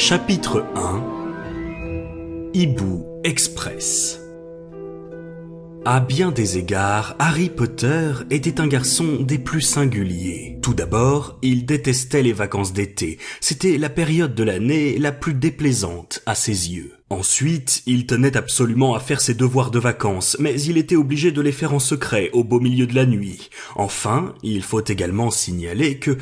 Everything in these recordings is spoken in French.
Chapitre 1 Hibou Express. À bien des égards, Harry Potter était un garçon des plus singuliers. Tout d'abord, il détestait les vacances d'été. C'était la période de l'année la plus déplaisante à ses yeux. Ensuite, il tenait absolument à faire ses devoirs de vacances, mais il était obligé de les faire en secret, au beau milieu de la nuit. Enfin, il faut également signaler que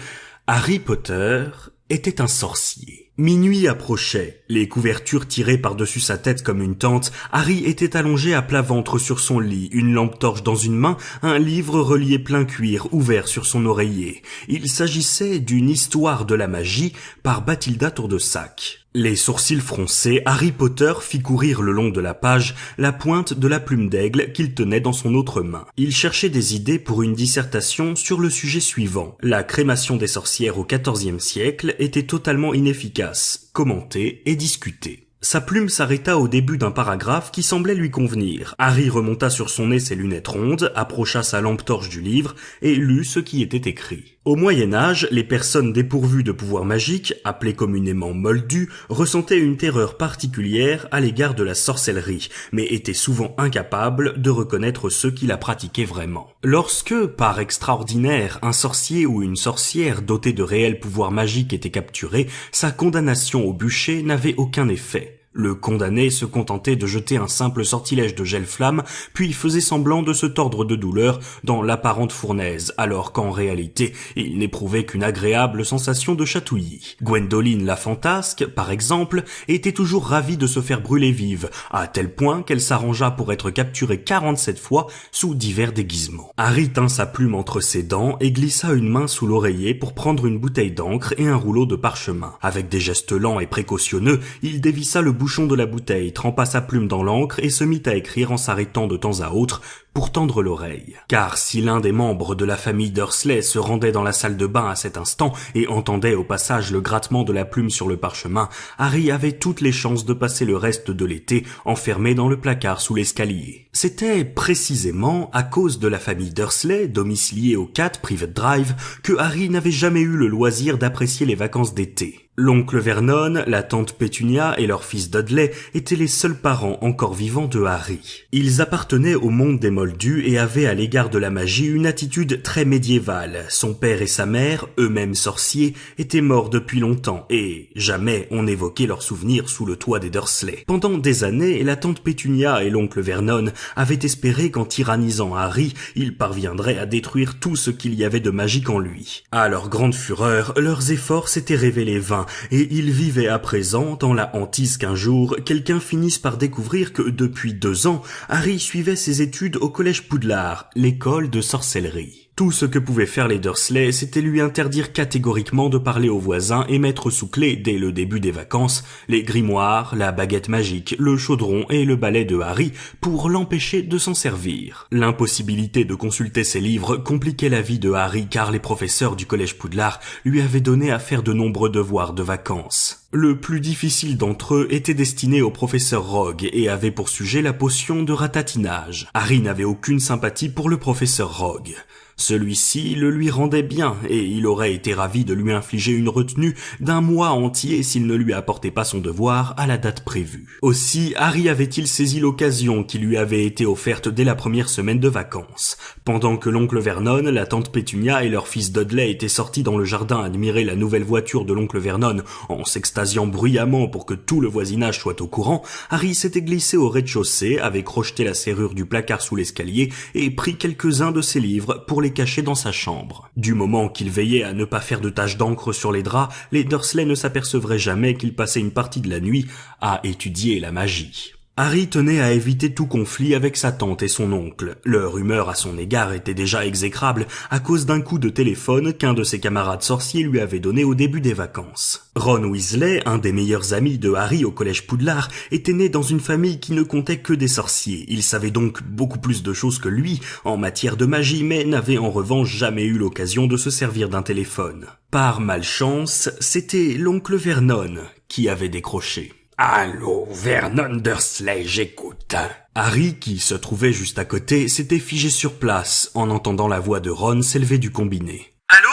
Harry Potter était un sorcier. Minuit approchait, les couvertures tirées par-dessus sa tête comme une tente, Harry était allongé à plat ventre sur son lit, une lampe torche dans une main, un livre relié plein cuir ouvert sur son oreiller. Il s'agissait d'une histoire de la magie par Bathilda Tourdesac. Les sourcils froncés, Harry Potter fit courir le long de la page la pointe de la plume d'aigle qu'il tenait dans son autre main. Il cherchait des idées pour une dissertation sur le sujet suivant. La crémation des sorcières au XIVe siècle était totalement inefficace, commentée et discutée. Sa plume s'arrêta au début d'un paragraphe qui semblait lui convenir. Harry remonta sur son nez ses lunettes rondes, approcha sa lampe torche du livre et lut ce qui était écrit. Au Moyen-Âge, les personnes dépourvues de pouvoirs magiques, appelées communément moldus, ressentaient une terreur particulière à l'égard de la sorcellerie, mais étaient souvent incapables de reconnaître ceux qui la pratiquaient vraiment. Lorsque, par extraordinaire, un sorcier ou une sorcière doté de réels pouvoirs magiques était capturé, sa condamnation au bûcher n'avait aucun effet. Le condamné se contentait de jeter un simple sortilège de gel-flamme, puis faisait semblant de se tordre de douleur dans l'apparente fournaise, alors qu'en réalité, il n'éprouvait qu'une agréable sensation de chatouillis. Gwendoline la fantasque, par exemple, était toujours ravie de se faire brûler vive, à tel point qu'elle s'arrangea pour être capturée 47 fois sous divers déguisements. Harry tint sa plume entre ses dents et glissa une main sous l'oreiller pour prendre une bouteille d'encre et un rouleau de parchemin. Avec des gestes lents et précautionneux, il dévissa le bouchon de la bouteille, trempa sa plume dans l'encre et se mit à écrire en s'arrêtant de temps à autre pour tendre l'oreille. Car si l'un des membres de la famille Dursley se rendait dans la salle de bain à cet instant et entendait au passage le grattement de la plume sur le parchemin, Harry avait toutes les chances de passer le reste de l'été enfermé dans le placard sous l'escalier. C'était précisément à cause de la famille Dursley, domiciliée au 4 Private Drive, que Harry n'avait jamais eu le loisir d'apprécier les vacances d'été. L'oncle Vernon, la tante Pétunia et leur fils Dudley étaient les seuls parents encore vivants de Harry. Ils appartenaient au monde des moldus et avaient à l'égard de la magie une attitude très médiévale. Son père et sa mère, eux-mêmes sorciers, étaient morts depuis longtemps et jamais on n'évoquait leurs souvenirs sous le toit des Dursley. Pendant des années, la tante Pétunia et l'oncle Vernon avaient espéré qu'en tyrannisant Harry, ils parviendraient à détruire tout ce qu'il y avait de magique en lui. À leur grande fureur, leurs efforts s'étaient révélés vains et ils vivaient à présent dans la hantise qu'un jour, quelqu'un finisse par découvrir que depuis 2 ans, Harry suivait ses études au collège Poudlard, l'école de sorcellerie. Tout ce que pouvaient faire les Dursley, c'était lui interdire catégoriquement de parler aux voisins et mettre sous clé, dès le début des vacances, les grimoires, la baguette magique, le chaudron et le balai de Harry pour l'empêcher de s'en servir. L'impossibilité de consulter ses livres compliquait la vie de Harry car les professeurs du collège Poudlard lui avaient donné à faire de nombreux devoirs de vacances. Le plus difficile d'entre eux était destiné au professeur Rogue et avait pour sujet la potion de ratatinage. Harry n'avait aucune sympathie pour le professeur Rogue. Celui-ci le lui rendait bien et il aurait été ravi de lui infliger une retenue d'1 mois entier s'il ne lui apportait pas son devoir à la date prévue. Aussi Harry avait-il saisi l'occasion qui lui avait été offerte dès la première semaine de vacances. Pendant que l'oncle Vernon, la tante Pétunia et leur fils Dudley étaient sortis dans le jardin admirer la nouvelle voiture de l'oncle Vernon en s'extasiant bruyamment pour que tout le voisinage soit au courant, Harry s'était glissé au rez-de-chaussée, avait crocheté la serrure du placard sous l'escalier et pris quelques-uns de ses livres pour les caché dans sa chambre. Du moment qu'il veillait à ne pas faire de taches d'encre sur les draps, les Dursley ne s'apercevraient jamais qu'il passait une partie de la nuit à étudier la magie. Harry tenait à éviter tout conflit avec sa tante et son oncle. Leur humeur à son égard était déjà exécrable à cause d'un coup de téléphone qu'un de ses camarades sorciers lui avait donné au début des vacances. Ron Weasley, un des meilleurs amis de Harry au collège Poudlard, était né dans une famille qui ne comptait que des sorciers. Il savait donc beaucoup plus de choses que lui en matière de magie, mais n'avait en revanche jamais eu l'occasion de se servir d'un téléphone. Par malchance, c'était l'oncle Vernon qui avait décroché. « Allô, Vernon Dursley, j'écoute. » Harry, qui se trouvait juste à côté, s'était figé sur place en entendant la voix de Ron s'élever du combiné. « Allô ?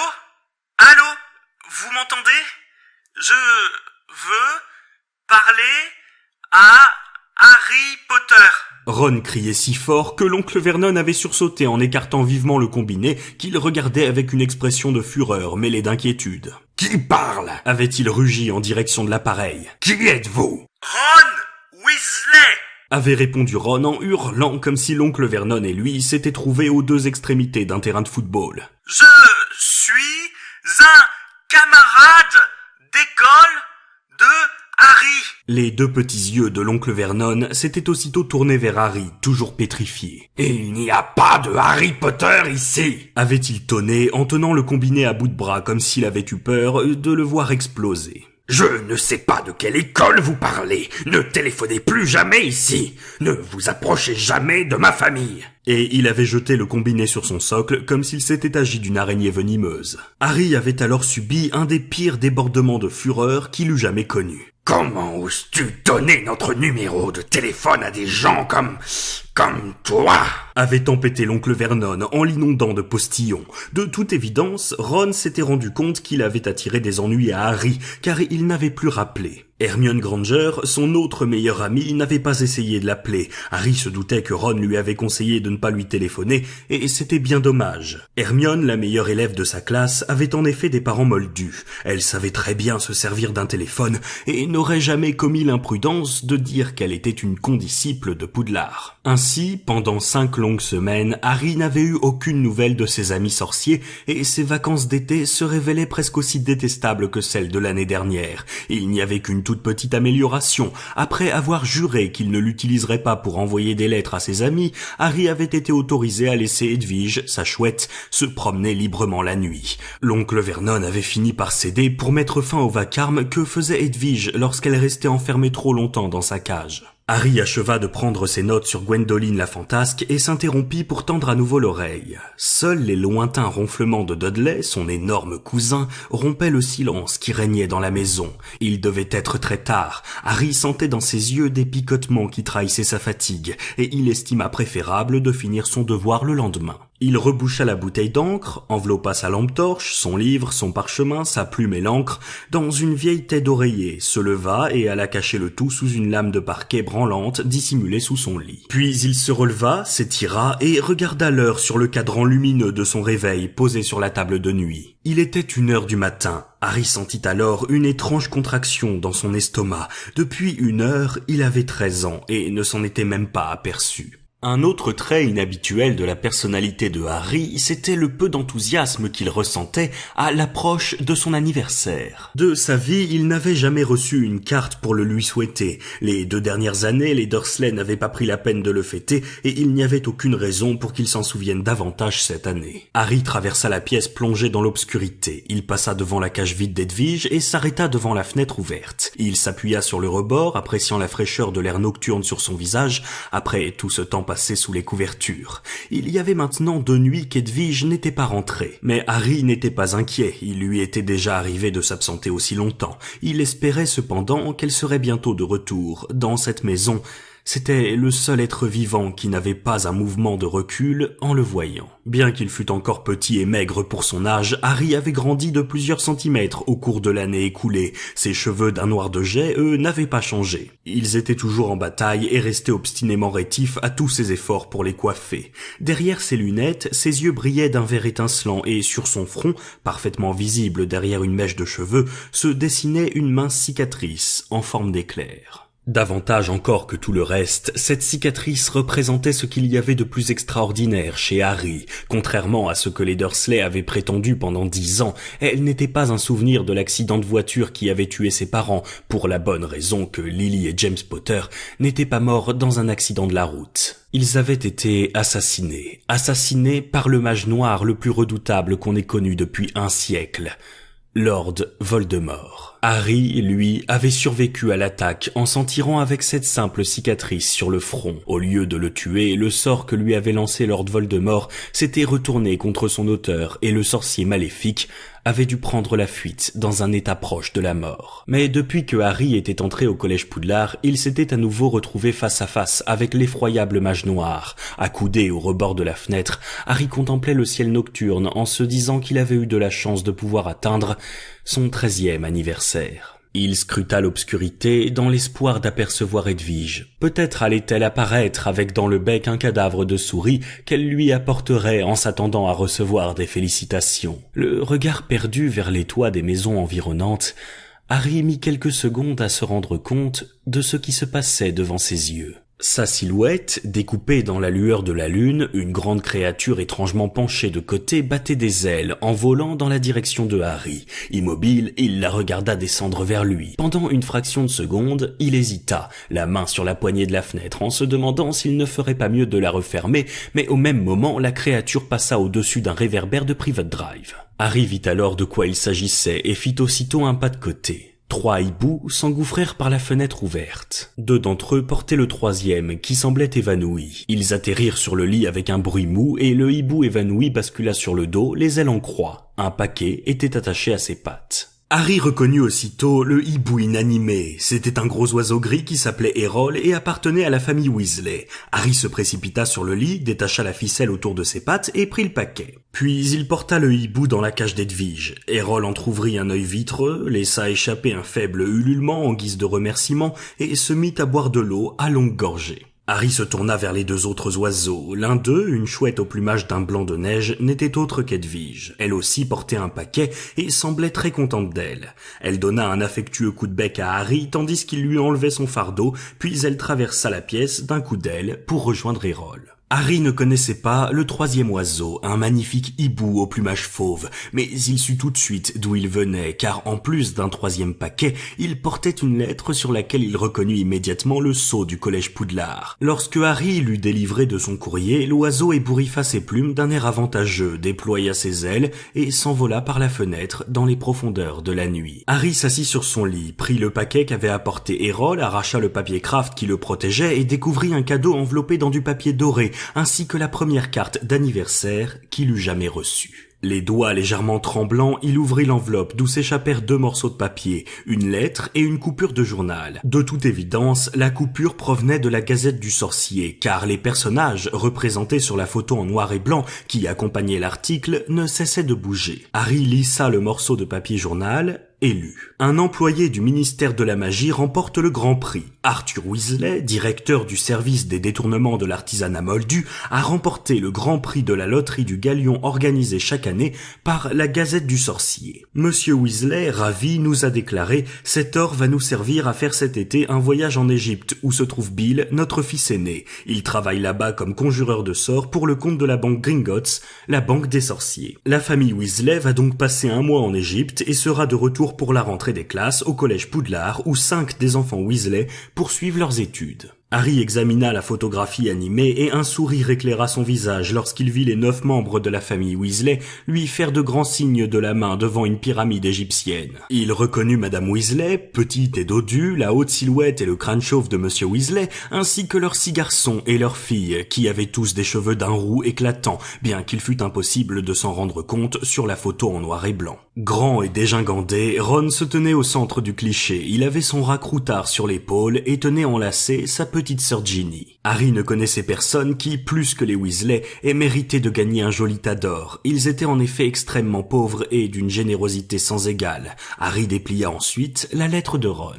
Allô ? Vous m'entendez ? Je veux Parlez à Harry Potter. Ron criait si fort que l'oncle Vernon avait sursauté en écartant vivement le combiné qu'il regardait avec une expression de fureur mêlée d'inquiétude. « Qui parle ?» avait-il rugi en direction de l'appareil. « Qui êtes-vous ?»« Ron Weasley !» avait répondu Ron en hurlant comme si l'oncle Vernon et lui s'étaient trouvés aux deux extrémités d'un terrain de football. « Je suis un camarade d'école de Harry !» Les deux petits yeux de l'oncle Vernon s'étaient aussitôt tournés vers Harry, toujours pétrifié. « Il n'y a pas de Harry Potter ici !» avait-il tonné en tenant le combiné à bout de bras comme s'il avait eu peur de le voir exploser. « Je ne sais pas de quelle école vous parlez. Ne téléphonez plus jamais ici. Ne vous approchez jamais de ma famille. » Et il avait jeté le combiné sur son socle comme s'il s'était agi d'une araignée venimeuse. Harry avait alors subi un des pires débordements de fureur qu'il eût jamais connu. « Comment oses-tu donner notre numéro de téléphone à des gens comme toi ?» avait tempêté l'oncle Vernon en l'inondant de postillons. De toute évidence, Ron s'était rendu compte qu'il avait attiré des ennuis à Harry, car il n'avait plus rappelé. Hermione Granger, son autre meilleur ami, n'avait pas essayé de l'appeler. Harry se doutait que Ron lui avait conseillé de ne pas lui téléphoner, et c'était bien dommage. Hermione, la meilleure élève de sa classe, avait en effet des parents moldus. Elle savait très bien se servir d'un téléphone, et n'aurait jamais commis l'imprudence de dire qu'elle était une condisciple de Poudlard. Ainsi, pendant 5 longues semaines, Harry n'avait eu aucune nouvelle de ses amis sorciers, et ses vacances d'été se révélaient presque aussi détestables que celles de l'année dernière. Il n'y avait qu'une toute petite amélioration. Après avoir juré qu'il ne l'utiliserait pas pour envoyer des lettres à ses amis, Harry avait été autorisé à laisser Edwige, sa chouette, se promener librement la nuit. L'oncle Vernon avait fini par céder pour mettre fin au vacarme que faisait Edwige lorsqu'elle restait enfermée trop longtemps dans sa cage. Harry acheva de prendre ses notes sur Gwendoline la fantasque et s'interrompit pour tendre à nouveau l'oreille. Seuls les lointains ronflements de Dudley, son énorme cousin, rompaient le silence qui régnait dans la maison. Il devait être très tard. Harry sentait dans ses yeux des picotements qui trahissaient sa fatigue, et il estima préférable de finir son devoir le lendemain. Il reboucha la bouteille d'encre, enveloppa sa lampe torche, son livre, son parchemin, sa plume et l'encre dans une vieille tête d'oreiller, se leva et alla cacher le tout sous une lame de parquet branlante dissimulée sous son lit. Puis il se releva, s'étira et regarda l'heure sur le cadran lumineux de son réveil posé sur la table de nuit. Il était 1h du matin. Harry sentit alors une étrange contraction dans son estomac. Depuis 1 heure, il avait 13 ans et ne s'en était même pas aperçu. Un autre trait inhabituel de la personnalité de Harry, c'était le peu d'enthousiasme qu'il ressentait à l'approche de son anniversaire. De sa vie, il n'avait jamais reçu une carte pour le lui souhaiter. Les 2 dernières années, les Dursley n'avaient pas pris la peine de le fêter et il n'y avait aucune raison pour qu'il s'en souvienne davantage cette année. Harry traversa la pièce plongée dans l'obscurité. Il passa devant la cage vide d'Edwige et s'arrêta devant la fenêtre ouverte. Il s'appuya sur le rebord, appréciant la fraîcheur de l'air nocturne sur son visage, après tout ce temps passé sous les couvertures. Il y avait maintenant 2 nuits qu'Edwige n'était pas rentrée. Mais Harry n'était pas inquiet, il lui était déjà arrivé de s'absenter aussi longtemps. Il espérait cependant qu'elle serait bientôt de retour. Dans cette maison, c'était le seul être vivant qui n'avait pas un mouvement de recul en le voyant. Bien qu'il fût encore petit et maigre pour son âge, Harry avait grandi de plusieurs centimètres au cours de l'année écoulée. Ses cheveux d'un noir de jais, eux, n'avaient pas changé. Ils étaient toujours en bataille et restaient obstinément rétifs à tous ses efforts pour les coiffer. Derrière ses lunettes, ses yeux brillaient d'un vert étincelant et sur son front, parfaitement visible derrière une mèche de cheveux, se dessinait une mince cicatrice en forme d'éclair. Davantage encore que tout le reste, cette cicatrice représentait ce qu'il y avait de plus extraordinaire chez Harry. Contrairement à ce que les Dursley avaient prétendu pendant 10 ans, elle n'était pas un souvenir de l'accident de voiture qui avait tué ses parents, pour la bonne raison que Lily et James Potter n'étaient pas morts dans un accident de la route. Ils avaient été assassinés par le mage noir le plus redoutable qu'on ait connu depuis 1 siècle. Lord Voldemort. Harry, lui, avait survécu à l'attaque en s'en tirant avec cette simple cicatrice sur le front. Au lieu de le tuer, le sort que lui avait lancé Lord Voldemort s'était retourné contre son auteur et le sorcier maléfique avait dû prendre la fuite dans un état proche de la mort. Mais depuis que Harry était entré au collège Poudlard, il s'était à nouveau retrouvé face à face avec l'effroyable mage noir. Accoudé au rebord de la fenêtre, Harry contemplait le ciel nocturne en se disant qu'il avait eu de la chance de pouvoir atteindre son 13e anniversaire. Il scruta l'obscurité dans l'espoir d'apercevoir Edwige. Peut-être allait-elle apparaître avec dans le bec un cadavre de souris qu'elle lui apporterait en s'attendant à recevoir des félicitations. Le regard perdu vers les toits des maisons environnantes, Harry mit quelques secondes à se rendre compte de ce qui se passait devant ses yeux. Sa silhouette, découpée dans la lueur de la lune, une grande créature étrangement penchée de côté battait des ailes en volant dans la direction de Harry. Immobile, il la regarda descendre vers lui. Pendant une fraction de seconde, il hésita, la main sur la poignée de la fenêtre, en se demandant s'il ne ferait pas mieux de la refermer, mais au même moment, la créature passa au-dessus d'un réverbère de Private Drive. Harry vit alors de quoi il s'agissait et fit aussitôt un pas de côté. 3 hiboux s'engouffrèrent par la fenêtre ouverte. 2 d'entre eux portaient le 3e, qui semblait évanoui. Ils atterrirent sur le lit avec un bruit mou, et le hibou évanoui bascula sur le dos, les ailes en croix. Un paquet était attaché à ses pattes. Harry reconnut aussitôt le hibou inanimé. C'était un gros oiseau gris qui s'appelait Errol et appartenait à la famille Weasley. Harry se précipita sur le lit, détacha la ficelle autour de ses pattes et prit le paquet. Puis il porta le hibou dans la cage d'Edwige. Errol entr'ouvrit un œil vitreux, laissa échapper un faible ululement en guise de remerciement et se mit à boire de l'eau à longues gorgées. Harry se tourna vers les 2 autres oiseaux. L'un d'eux, une chouette au plumage d'un blanc de neige, n'était autre qu'Edwige. Elle aussi portait un paquet et semblait très contente d'elle. Elle donna un affectueux coup de bec à Harry tandis qu'il lui enlevait son fardeau, puis elle traversa la pièce d'un coup d'aile pour rejoindre Errol. Harry ne connaissait pas le 3e oiseau, un magnifique hibou au plumage fauve, mais il sut tout de suite d'où il venait, car en plus d'un 3e paquet, il portait une lettre sur laquelle il reconnut immédiatement le sceau du collège Poudlard. Lorsque Harry l'eut délivré de son courrier, l'oiseau ébouriffa ses plumes d'un air avantageux, déploya ses ailes et s'envola par la fenêtre dans les profondeurs de la nuit. Harry s'assit sur son lit, prit le paquet qu'avait apporté Errol, arracha le papier craft qui le protégeait et découvrit un cadeau enveloppé dans du papier doré, ainsi que la première carte d'anniversaire qu'il eût jamais reçue. Les doigts légèrement tremblants, il ouvrit l'enveloppe d'où s'échappèrent 2 morceaux de papier, une lettre et une coupure de journal. De toute évidence, la coupure provenait de la Gazette du Sorcier, car les personnages représentés sur la photo en noir et blanc qui accompagnait l'article ne cessaient de bouger. Harry lissa le morceau de papier journal et lut. Un employé du ministère de la Magie remporte le Grand Prix. Arthur Weasley, directeur du service des détournements de l'artisanat moldu, a remporté le Grand Prix de la loterie du Galion organisée chaque année par la Gazette du Sorcier. Monsieur Weasley, ravi, nous a déclaré « Cet or va nous servir à faire cet été un voyage en Égypte où se trouve Bill, notre fils aîné. Il travaille là-bas comme conjureur de sorts pour le compte de la banque Gringotts, la banque des sorciers. La famille Weasley va donc passer 1 mois en Égypte et sera de retour pour la rentrée des classes au collège Poudlard où 5 des enfants Weasley poursuivent leurs études. Harry examina la photographie animée et un sourire éclaira son visage lorsqu'il vit les 9 membres de la famille Weasley lui faire de grands signes de la main devant une pyramide égyptienne. Il reconnut Madame Weasley, petite et dodue, la haute silhouette et le crâne chauve de Monsieur Weasley, ainsi que leurs 6 garçons et leurs filles, qui avaient tous des cheveux d'un roux éclatant, bien qu'il fût impossible de s'en rendre compte sur la photo en noir et blanc. Grand et dégingandé, Ron se tenait au centre du cliché. Il avait son rat croutard sur l'épaule et tenait enlacée sa petite sœur Ginny. Harry ne connaissait personne qui, plus que les Weasley, ait mérité de gagner un joli tas d'or. Ils étaient en effet extrêmement pauvres et d'une générosité sans égale. Harry déplia ensuite la lettre de Ron.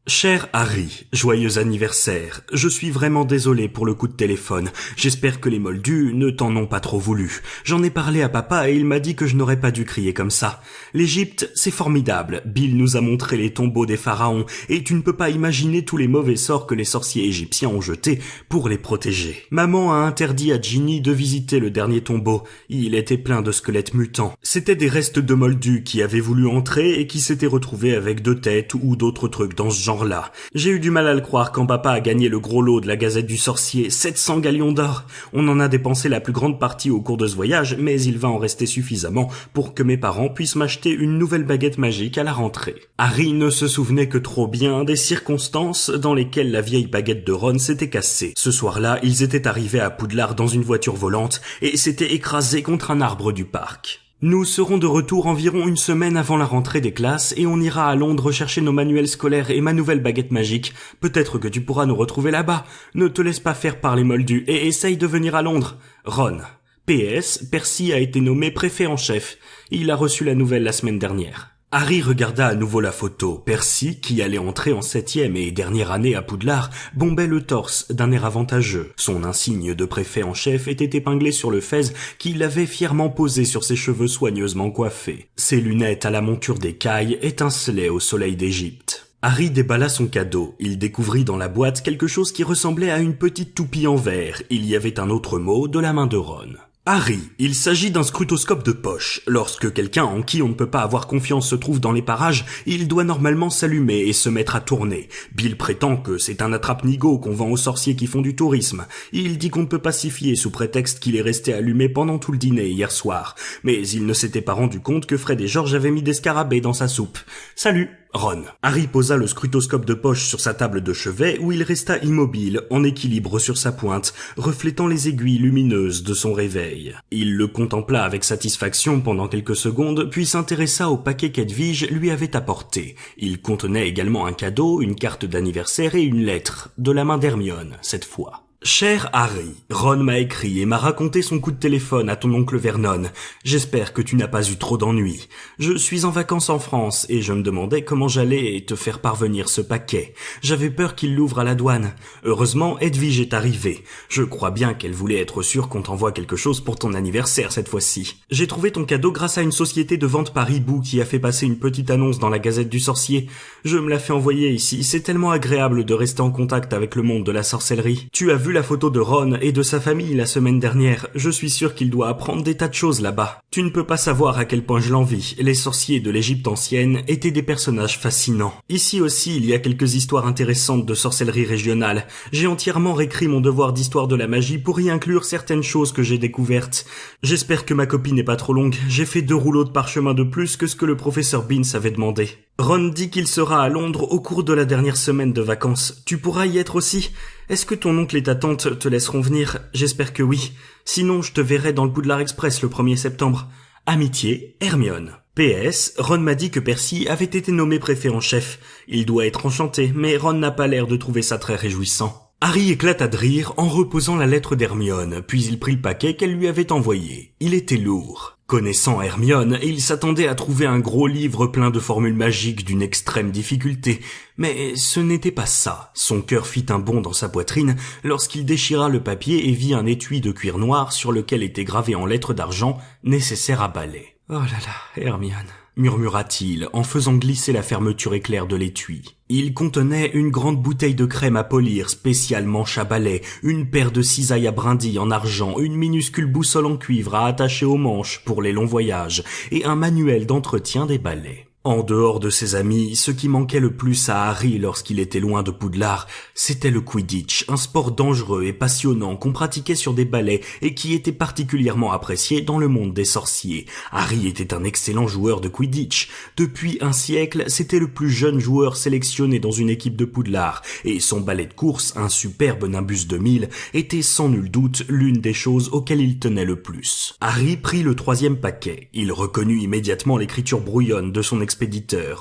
Cher Harry, joyeux anniversaire. Je suis vraiment désolé pour le coup de téléphone. J'espère que les Moldus ne t'en ont pas trop voulu. J'en ai parlé à papa et il m'a dit que je n'aurais pas dû crier comme ça. L'Égypte, c'est formidable. Bill nous a montré les tombeaux des pharaons et tu ne peux pas imaginer tous les mauvais sorts que les sorciers égyptiens ont jetés pour les protéger. Maman a interdit à Ginny de visiter le dernier tombeau. Il était plein de squelettes mutants. C'étaient des restes de Moldus qui avaient voulu entrer et qui s'étaient retrouvés avec 2 têtes ou d'autres trucs dans ce genre là. J'ai eu du mal à le croire quand papa a gagné le gros lot de la Gazette du Sorcier, 700 galions d'or. On en a dépensé la plus grande partie au cours de ce voyage, mais il va en rester suffisamment pour que mes parents puissent m'acheter une nouvelle baguette magique à la rentrée. Harry ne se souvenait que trop bien des circonstances dans lesquelles la vieille baguette de Ron s'était cassée. Ce soir-là, ils étaient arrivés à Poudlard dans une voiture volante et s'étaient écrasés contre un arbre du parc. Nous serons de retour environ 1 semaine avant la rentrée des classes et on ira à Londres chercher nos manuels scolaires et ma nouvelle baguette magique. Peut-être que tu pourras nous retrouver là-bas. Ne te laisse pas faire par les Moldus et essaye de venir à Londres. Ron. PS, Percy a été nommé préfet en chef. Il a reçu la nouvelle la semaine dernière. Harry regarda à nouveau la photo. Percy, qui allait entrer en 7e et dernière année à Poudlard, bombait le torse d'un air avantageux. Son insigne de préfet en chef était épinglé sur le fez qu'il avait fièrement posé sur ses cheveux soigneusement coiffés. Ses lunettes à la monture d'écaille étincelaient au soleil d'Égypte. Harry déballa son cadeau. Il découvrit dans la boîte quelque chose qui ressemblait à une petite toupie en verre. Il y avait un autre mot de la main de Ron. Harry, il s'agit d'un scrutoscope de poche. Lorsque quelqu'un en qui on ne peut pas avoir confiance se trouve dans les parages, il doit normalement s'allumer et se mettre à tourner. Bill prétend que c'est un attrape-nigo qu'on vend aux sorciers qui font du tourisme. Il dit qu'on ne peut pas s'y fier sous prétexte qu'il est resté allumé pendant tout le dîner hier soir. Mais il ne s'était pas rendu compte que Fred et George avaient mis des scarabées dans sa soupe. Salut, Ron. Harry posa le scrutoscope de poche sur sa table de chevet où il resta immobile, en équilibre sur sa pointe, reflétant les aiguilles lumineuses de son réveil. Il le contempla avec satisfaction pendant quelques secondes, puis s'intéressa au paquet qu'Edwige lui avait apporté. Il contenait également un cadeau, une carte d'anniversaire et une lettre, de la main d'Hermione, cette fois. Cher Harry, Ron m'a écrit et m'a raconté son coup de téléphone à ton oncle Vernon. J'espère que tu n'as pas eu trop d'ennuis. Je suis en vacances en France et je me demandais comment j'allais te faire parvenir ce paquet. J'avais peur qu'il l'ouvre à la douane. Heureusement, Edwige est arrivée. Je crois bien qu'elle voulait être sûre qu'on t'envoie quelque chose pour ton anniversaire cette fois-ci. J'ai trouvé ton cadeau grâce à une société de vente par hibou qui a fait passer une petite annonce dans la Gazette du Sorcier. Je me la fais envoyer ici. C'est tellement agréable de rester en contact avec le monde de la sorcellerie. Tu as vu la photo de Ron et de sa famille la semaine dernière. Je suis sûr qu'il doit apprendre des tas de choses là-bas. Tu ne peux pas savoir à quel point je l'envie. Les sorciers de l'Égypte ancienne étaient des personnages fascinants. Ici aussi, il y a quelques histoires intéressantes de sorcellerie régionale. J'ai entièrement réécrit mon devoir d'histoire de la magie pour y inclure certaines choses que j'ai découvertes. J'espère que ma copie n'est pas trop longue. J'ai fait 2 rouleaux de parchemin de plus que ce que le professeur Beans avait demandé. Ron dit qu'il sera à Londres au cours de la dernière semaine de vacances. Tu pourras y être aussi? Est-ce que ton oncle et ta tante te laisseront venir? J'espère que oui. Sinon, je te verrai dans le Poudlard Express le 1er septembre. Amitié, Hermione. PS, Ron m'a dit que Percy avait été nommé préfet en chef. Il doit être enchanté, mais Ron n'a pas l'air de trouver ça très réjouissant. Harry éclata de rire en reposant la lettre d'Hermione, puis il prit le paquet qu'elle lui avait envoyé. Il était lourd. Connaissant Hermione, il s'attendait à trouver un gros livre plein de formules magiques d'une extrême difficulté. Mais ce n'était pas ça. Son cœur fit un bond dans sa poitrine lorsqu'il déchira le papier et vit un étui de cuir noir sur lequel était gravé en lettres d'argent « Nécessaire à balai ». « Oh là là, Hermione », murmura-t-il en faisant glisser la fermeture éclair de l'étui. Il contenait une grande bouteille de crème à polir spécialement manche à balai, une paire de cisailles à brindilles en argent, une minuscule boussole en cuivre à attacher aux manches pour les longs voyages et un manuel d'entretien des balais. En dehors de ses amis, ce qui manquait le plus à Harry lorsqu'il était loin de Poudlard, c'était le Quidditch, un sport dangereux et passionnant qu'on pratiquait sur des balais et qui était particulièrement apprécié dans le monde des sorciers. Harry était un excellent joueur de Quidditch. Depuis un siècle, c'était le plus jeune joueur sélectionné dans une équipe de Poudlard, et son balai de course, un superbe Nimbus 2000, était sans nul doute l'une des choses auxquelles il tenait le plus. Harry prit le 3e paquet. Il reconnut immédiatement l'écriture brouillonne de son expéditeur.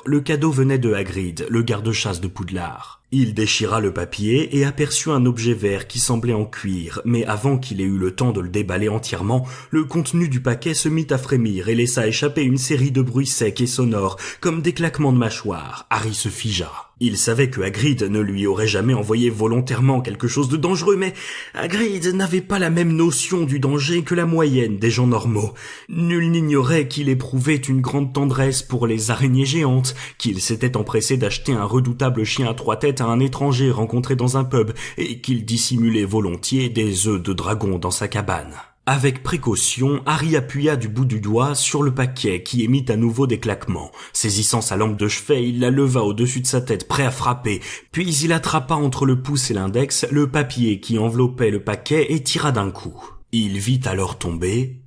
Le cadeau venait de Hagrid, le garde-chasse de Poudlard. Il déchira le papier et aperçut un objet vert qui semblait en cuir, mais avant qu'il ait eu le temps de le déballer entièrement, le contenu du paquet se mit à frémir et laissa échapper une série de bruits secs et sonores, comme des claquements de mâchoires. Harry se figea. Il savait que Hagrid ne lui aurait jamais envoyé volontairement quelque chose de dangereux, mais Hagrid n'avait pas la même notion du danger que la moyenne des gens normaux. Nul n'ignorait qu'il éprouvait une grande tendresse pour les araignées géantes, qu'il s'était empressé d'acheter un redoutable chien à 3 têtes à un étranger rencontré dans un pub, et qu'il dissimulait volontiers des œufs de dragon dans sa cabane. Avec précaution, Harry appuya du bout du doigt sur le paquet qui émit à nouveau des claquements. Saisissant sa lampe de chevet, il la leva au-dessus de sa tête, prêt à frapper. Puis il attrapa entre le pouce et l'index le papier qui enveloppait le paquet et tira d'un coup. Il vit alors tomber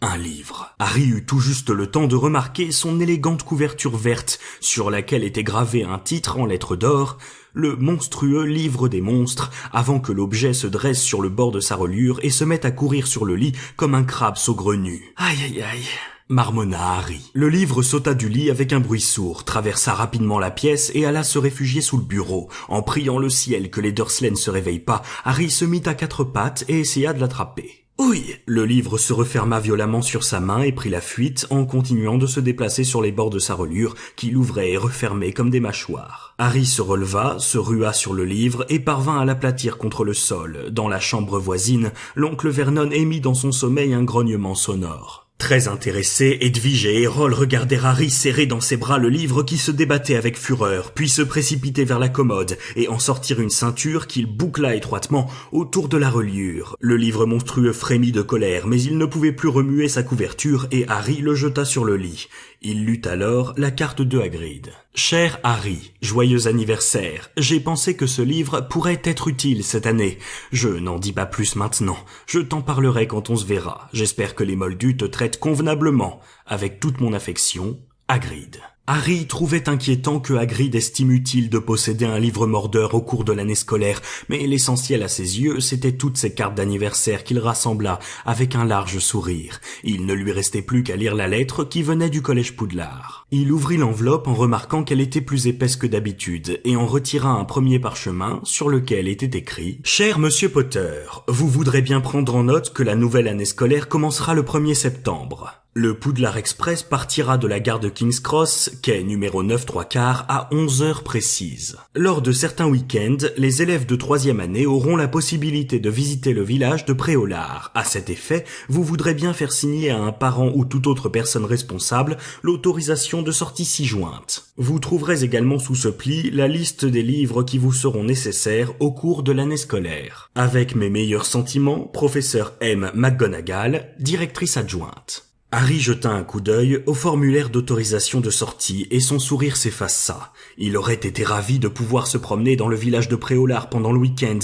un livre. Harry eut tout juste le temps de remarquer son élégante couverture verte sur laquelle était gravé un titre en lettres d'or, le monstrueux livre des monstres, avant que l'objet se dresse sur le bord de sa reliure et se mette à courir sur le lit comme un crabe saugrenu. Aïe aïe aïe, marmonna Harry. Le livre sauta du lit avec un bruit sourd, traversa rapidement la pièce et alla se réfugier sous le bureau. En priant le ciel que les Dursley ne se réveillent pas, Harry se mit à 4 pattes et essaya de l'attraper. Oui, le livre se referma violemment sur sa main et prit la fuite en continuant de se déplacer sur les bords de sa reliure qui l'ouvrait et refermait comme des mâchoires. Harry se releva, se rua sur le livre et parvint à l'aplatir contre le sol. Dans la chambre voisine, l'oncle Vernon émit dans son sommeil un grognement sonore. Très intéressés, Edwige et Errol regardèrent Harry serrer dans ses bras le livre qui se débattait avec fureur, puis se précipiter vers la commode et en sortir une ceinture qu'il boucla étroitement autour de la reliure. Le livre monstrueux frémit de colère, mais il ne pouvait plus remuer sa couverture et Harry le jeta sur le lit. Il lut alors la carte de Hagrid. « Cher Harry, joyeux anniversaire. J'ai pensé que ce livre pourrait être utile cette année. Je n'en dis pas plus maintenant. Je t'en parlerai quand on se verra. J'espère que les Moldus te traitent convenablement. Avec toute mon affection, Hagrid. » Harry trouvait inquiétant que Hagrid estime utile de posséder un livre mordeur au cours de l'année scolaire, mais l'essentiel à ses yeux, c'était toutes ces cartes d'anniversaire qu'il rassembla avec un large sourire. Il ne lui restait plus qu'à lire la lettre qui venait du collège Poudlard. Il ouvrit l'enveloppe en remarquant qu'elle était plus épaisse que d'habitude et en retira un premier parchemin sur lequel était écrit « Cher Monsieur Potter, vous voudrez bien prendre en note que la nouvelle année scolaire commencera le 1er septembre. » Le Poudlard Express partira de la gare de King's Cross, quai numéro 9 3/4, à 11 heures précises. Lors de certains week-ends, les élèves de 3e année auront la possibilité de visiter le village de Préolard. À cet effet, vous voudrez bien faire signer à un parent ou toute autre personne responsable l'autorisation de sortie ci-jointe. Vous trouverez également sous ce pli la liste des livres qui vous seront nécessaires au cours de l'année scolaire. Avec mes meilleurs sentiments, professeur M. McGonagall, directrice adjointe. Harry jeta un coup d'œil au formulaire d'autorisation de sortie et son sourire s'effaça. Il aurait été ravi de pouvoir se promener dans le village de Préolard pendant le week-end.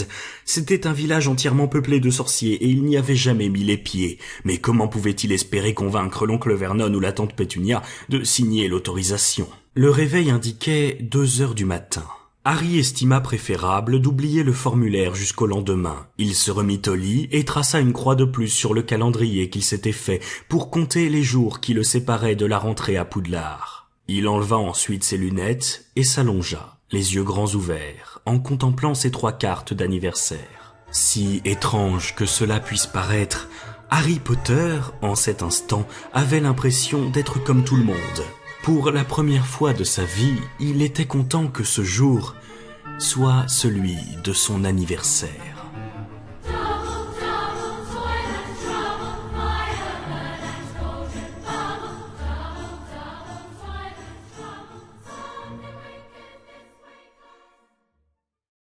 C'était un village entièrement peuplé de sorciers et il n'y avait jamais mis les pieds. Mais comment pouvait-il espérer convaincre l'oncle Vernon ou la tante Pétunia de signer l'autorisation? Le réveil indiquait 2 heures du matin. Harry estima préférable d'oublier le formulaire jusqu'au lendemain. Il se remit au lit et traça une croix de plus sur le calendrier qu'il s'était fait pour compter les jours qui le séparaient de la rentrée à Poudlard. Il enleva ensuite ses lunettes et s'allongea, les yeux grands ouverts, en contemplant ses 3 cartes d'anniversaire. Si étrange que cela puisse paraître, Harry Potter, en cet instant, avait l'impression d'être comme tout le monde. Pour la première fois de sa vie, il était content que ce jour soit celui de son anniversaire.